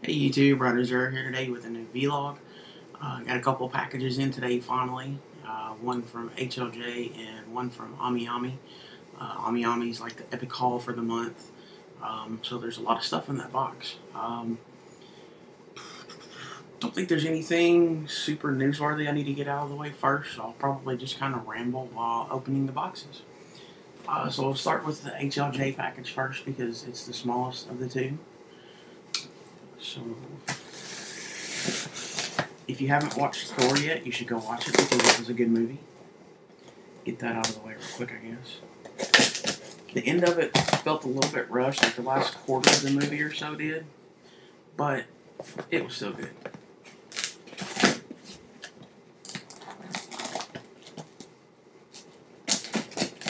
Hey YouTube, Riders are here today with a new vlog. Got a couple packages in today finally. One from HLJ and one from AmiAmi. AmiAmi is like the epic haul for the month. So there's a lot of stuff in that box. Don't think there's anything super newsworthy I need to get out of the way first. So I'll probably just kind of ramble while opening the boxes. So we'll start with the HLJ package first because it's the smallest of the two. So, if you haven't watched Thor yet, you should go watch it because it was a good movie. Get that out of the way real quick, I guess. The end of it felt a little bit rushed, like the last quarter of the movie or so did, but it was still good.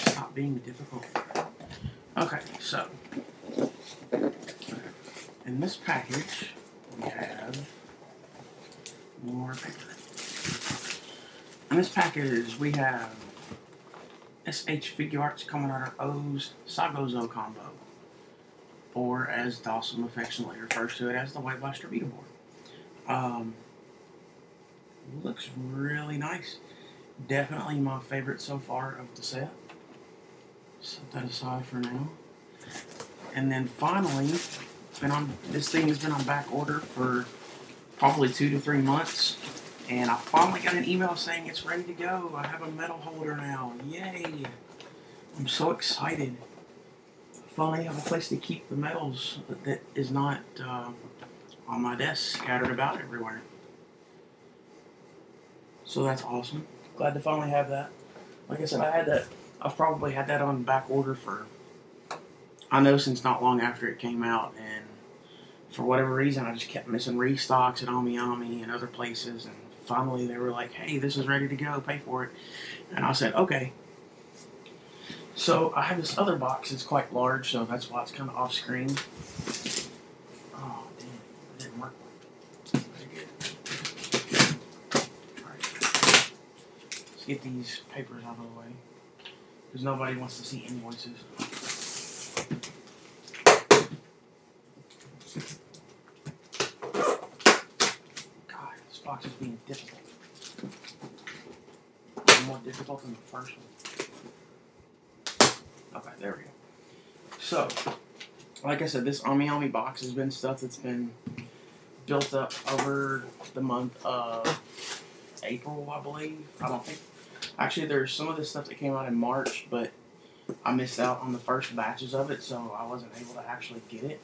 Stop being difficult. Okay, so in this package, we have more paper. In this package, we have SH Figure Arts coming out of O's Sagozo combo, or as Dawson affectionately refers to it as the White Blaster Beater Board. Looks really nice. Definitely my favorite so far of the set. Set that aside for now. And then finally, this thing has been on back order for probably 2 to 3 months, and I finally got an email saying it's ready to go. I have a medal holder now. Yay! I'm so excited. I finally have a place to keep the medals that is not on my desk scattered about everywhere. So that's awesome. Glad to finally have that. Like I said, I've probably had that on back order for, I know, since not long after it came out, and for whatever reason, I just kept missing restocks at AmiAmi and other places, and finally they were like, hey, this is ready to go, pay for it. And I said, okay. So I have this other box that's quite large, so that's why it's kind of off screen. Oh, damn, it didn't work. Very good. Alright. Let's get these papers out of the way, because nobody wants to see invoices. Box is being difficult. More difficult than the first one. Okay, there we go. So, like I said, this AmiAmi box has been stuff that's been built up over the month of April, I believe. I don't think. Actually, there's some of this stuff that came out in March, but I missed out on the first batches of it, so I wasn't able to actually get it.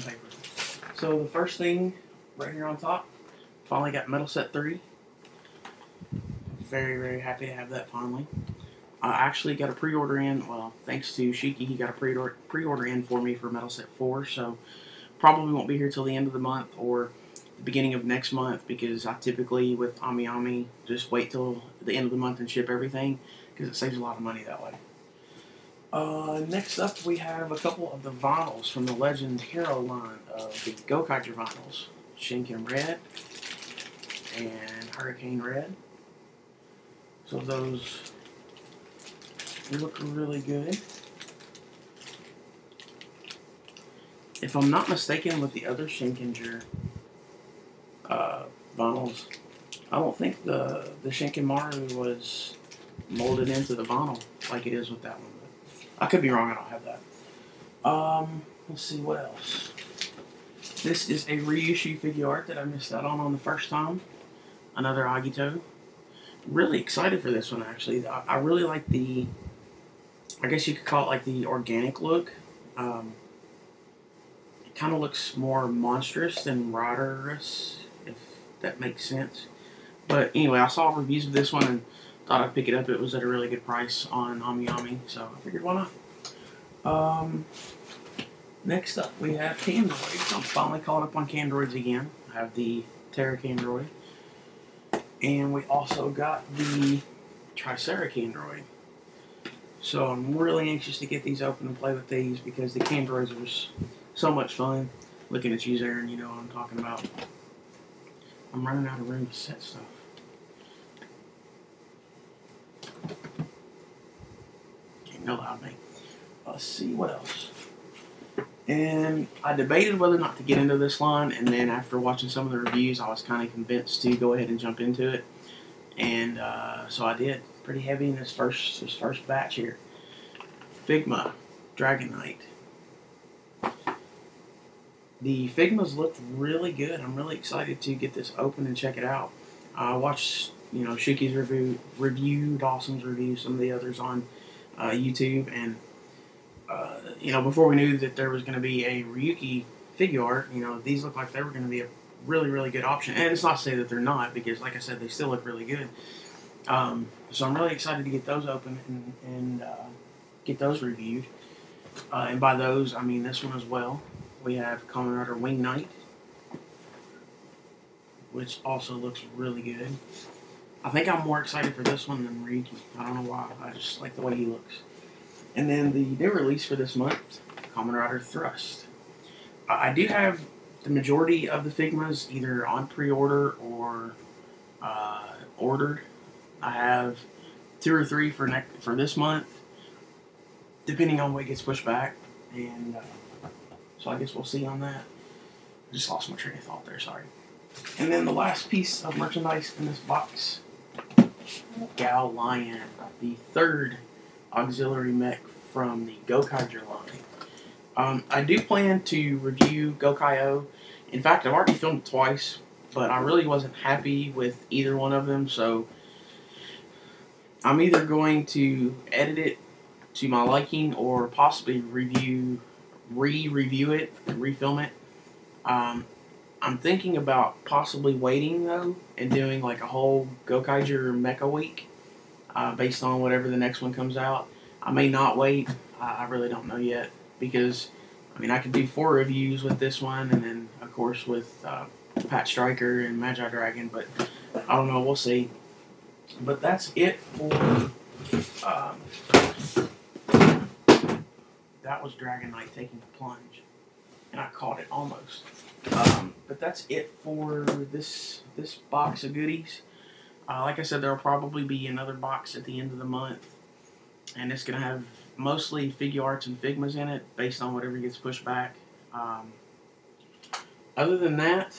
Paper. So the first thing right here on top, finally got Metal Set 3. Very, very happy to have that finally. I actually got a pre-order in, well, thanks to Shiki, he got a pre-order in for me for Metal Set 4, so probably won't be here till the end of the month or the beginning of next month, because I typically, with AmiAmi, just wait till the end of the month and ship everything, because it saves a lot of money that way. Next up, we have a couple of the vinyls from the Legend Hero line of the Gokaiger vinyls. Shinken Red and Hurricane Red. So those look really good. If I'm not mistaken, with the other Shinkenger vinyls, I don't think the Shinkenmaru was molded into the vinyl like it is with that one. I could be wrong, I don't have that. Let's see, what else? This is a reissue figure art that I missed out on the first time. Another Agito. Really excited for this one, actually. I really like the, I guess you could call it like the organic look. It kind of looks more monstrous than riderous, if that makes sense. But anyway, I saw reviews of this one and thought I'd pick it up. It was at a really good price on AmiAmi, so I figured, why not? Next up, we have Candroids. I'm finally caught up on Candroids again. I have the Terra Candroid. And we also got the Tricera Candroid. So I'm really anxious to get these open and play with these, because the Candroids are so much fun. Looking at you, Aaron, you know what I'm talking about. I'm running out of room to set stuff. Can't go loud, mate. let's see what else. And I debated whether or not to get into this line, and then after watching some of the reviews, I was kind of convinced to go ahead and jump into it. And so I did. Pretty heavy in this first batch here. Figma Dragon Knight. The Figmas looked really good. I'm really excited to get this open and check it out. I watched, Shuki's review, Dawson's review, some of the others on YouTube, and before we knew that there was going to be a Ryuki figure art, these look like they were going to be a really, really good option. And it's not to say that they're not, because like I said, they still look really good. So I'm really excited to get those open and get those reviewed. And by those, I mean this one as well. We have Kamen Rider Wing Knight, which also looks really good. I think I'm more excited for this one than Ryuki. I don't know why. I just like the way he looks. And then the new release for this month, Kamen Rider Thrust. I do have the majority of the Figmas either on pre-order or ordered. I have 2 or 3 for this month, depending on what gets pushed back. And so I guess we'll see on that. I just lost my train of thought there, sorry. And then the last piece of merchandise in this box, Gal Lion, the 3rd auxiliary mech from the Gokaiger line. I do plan to review Gokaiyo. In fact, I've already filmed it twice, but I really wasn't happy with either one of them, so I'm either going to edit it to my liking or possibly re-review it and refilm it. I'm thinking about possibly waiting though and doing like a whole Gokaiger Mecha week based on whatever the next one comes out. I may not wait. I really don't know yet, because I could do 4 reviews with this one, and then of course with Pat Stryker and Magi Dragon, but I don't know. We'll see. But that's it for that was Dragon Knight taking the plunge, and I caught it almost. But that's it for this box of goodies. Like I said, there will probably be another box at the end of the month, and it's going to have mostly figure arts and Figmas in it, based on whatever gets pushed back. Other than that,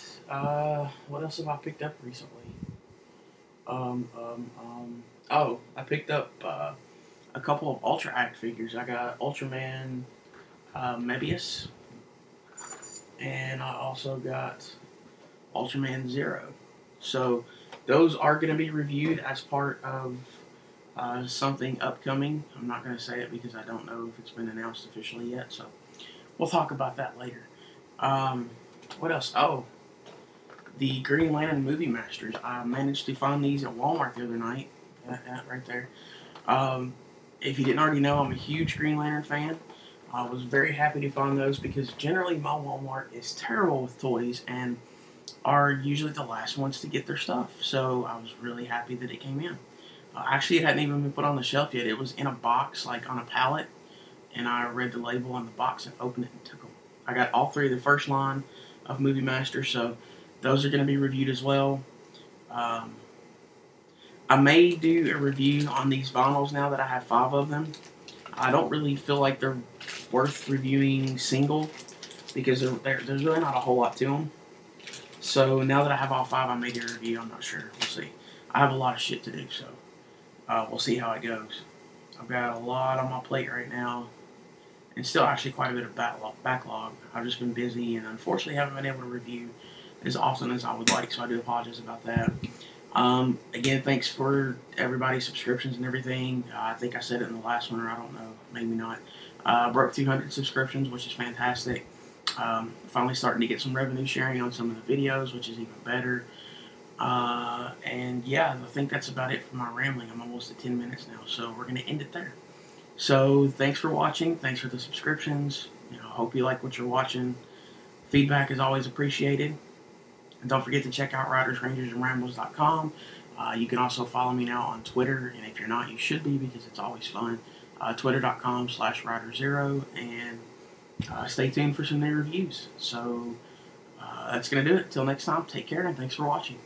what else have I picked up recently? Oh, I picked up a couple of Ultra Act figures. I got Ultraman Mebius, and I also got Ultraman Zero. So those are going to be reviewed as part of something upcoming. I'm not going to say it because I don't know if it's been announced officially yet, so we'll talk about that later. What else? Oh, the Green Lantern Movie Masters. I managed to find these at Walmart the other night. That right there. If you didn't already know, I'm a huge Green Lantern fan. I was very happy to find those because generally my Walmart is terrible with toys and are usually the last ones to get their stuff. So I was really happy that it came in. Actually, it hadn't even been put on the shelf yet. It was in a box, like on a pallet, and I read the label on the box and opened it and took them. I got all 3 of the first line of Movie Masters, so those are going to be reviewed as well. I may do a review on these vinyls now that I have 5 of them. I don't really feel like they're worth reviewing single because there's really not a whole lot to them. So now that I have all 5, I may do a review. I'm not sure. We'll see. I have a lot of shit to do, so we'll see how it goes. I've got a lot on my plate right now, and still actually quite a bit of backlog. I've just been busy, and unfortunately haven't been able to review as often as I would like, so I do apologize about that. Again, thanks for everybody's subscriptions and everything. I think I said it in the last one, or I don't know, maybe not. Broke 200 subscriptions, which is fantastic. Finally starting to get some revenue sharing on some of the videos, which is even better. And yeah, I think that's about it for my rambling. I'm almost at 10 minutes now, so we're going to end it there. So thanks for watching. Thanks for the subscriptions. Hope you like what you're watching. Feedback is always appreciated. And don't forget to check out RidersRangersandRambles.com. You can also follow me now on Twitter, and if you're not, you should be because it's always fun. Twitter.com/RiderZero, and stay tuned for some new reviews. So that's going to do it. Till next time, take care, and thanks for watching.